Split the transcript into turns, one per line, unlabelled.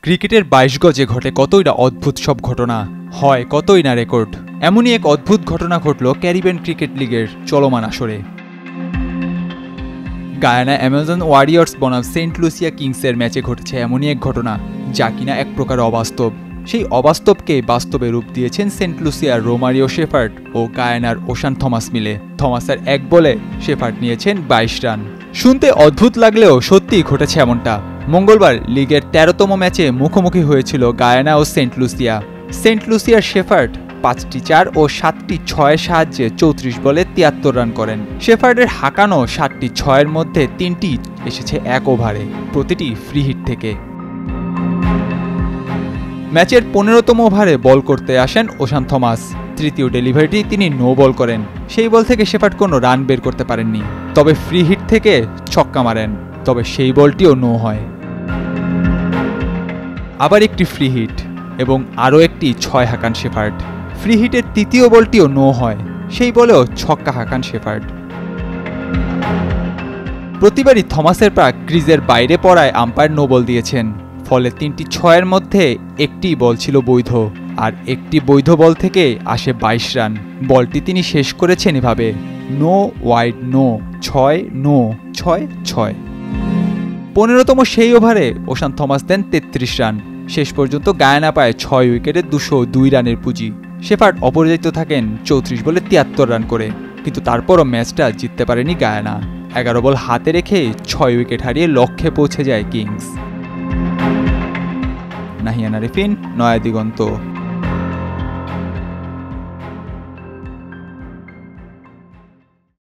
ক্রিকেটের ২২ গজে ঘটে কতই না অদ্ভুত সব ঘটনা, হয় কতই না রেকর্ড। এমনই এক অদ্ভুত ঘটনা ঘটল ক্যারিবিয়ান ক্রিকেট লিগের চলমান আসরে। গায়ানা অ্যামাজন ওয়ারিয়র্স বনাম সেন্ট লুসিয়া কিংসের ম্যাচে ঘটেছে এমনই এক ঘটনা যা কিনা এক প্রকার অবাস্তব। সেই অবাস্তবকে বাস্তবে রূপ দিয়েছেন সেন্ট লুসিয়ার রোমারিও শেফার্ড ও গায়ানার ওশান থমাস মিলে। থমাসের এক বলে শেফার্ড নিয়েছেন ২২ রান। শুনতে অদ্ভুত লাগলেও সত্যিই ঘটেছে এমনটা। মঙ্গলবার লিগের ১৩তম ম্যাচে মুখোমুখি হয়েছিল গায়ানা ও সেন্ট লুসিয়া। সেন্ট লুসিয়ার শেফার্ড ৫টি ৪ ও ৭টি ৬-এর সাহায্যে ৩৪ বলে ৭৩ রান করেন। শেফার্ডের হাঁকানো ৭টি ৬-এর মধ্যে ৩টি এসেছে এক ওভারে, প্রতিটি ফ্রি হিট থেকে। ম্যাচের ১৫তম ওভারে বল করতে আসেন ওশান থমাস। তৃতীয় ডেলিভারিটি তিনি নো বল করেন। সেই বল থেকে শেফার্ড কোনো রান বের করতে পারেননি, তবে ফ্রি হিট থেকে ছক্কা মারেন, তবে সেই বলটিও নো হয়। আবার একটি ফ্রি হিট এবং আরও একটি ৬ হাঁকান শেফার্ড। ফ্রি হিটের তৃতীয় বলটিও নো হয়, সেই বলেও ছক্কা হাঁকান শেফার্ড। প্রতিবারই থমাসের পা ক্রিজের বাইরে পড়ায় আম্পায়ার নো বল দিয়েছেন, ফলে ৩টি ৬-এর মধ্যে একটি বল ছিল বৈধ, আর একটি বৈধ বল থেকে আসে ২২ রান। বলটি তিনি শেষ করেছেন এভাবে: নো ওয়াইড নো, ৬ নো, ৬ ৬। ১৫তম সেই ওভারে ওশান থমাস দেন ৩৩ রান। শেষ পর্যন্ত গায়ানা পায় ৬ উইকেটে ২০২ রানের পুঁজি। শেফার্ড অপরাজিত থাকেন ৩৪ বলে ৭৩ রান করে, কিন্তু তারপরও ম্যাচটা জিততে পারেনি গায়ানা। ১১ বল হাতে রেখে ৬ উইকেট হারিয়ে লক্ষ্যে পৌঁছে যায় কিংস। নাহিয়ান আরিফিন, নয়া দিগন্ত।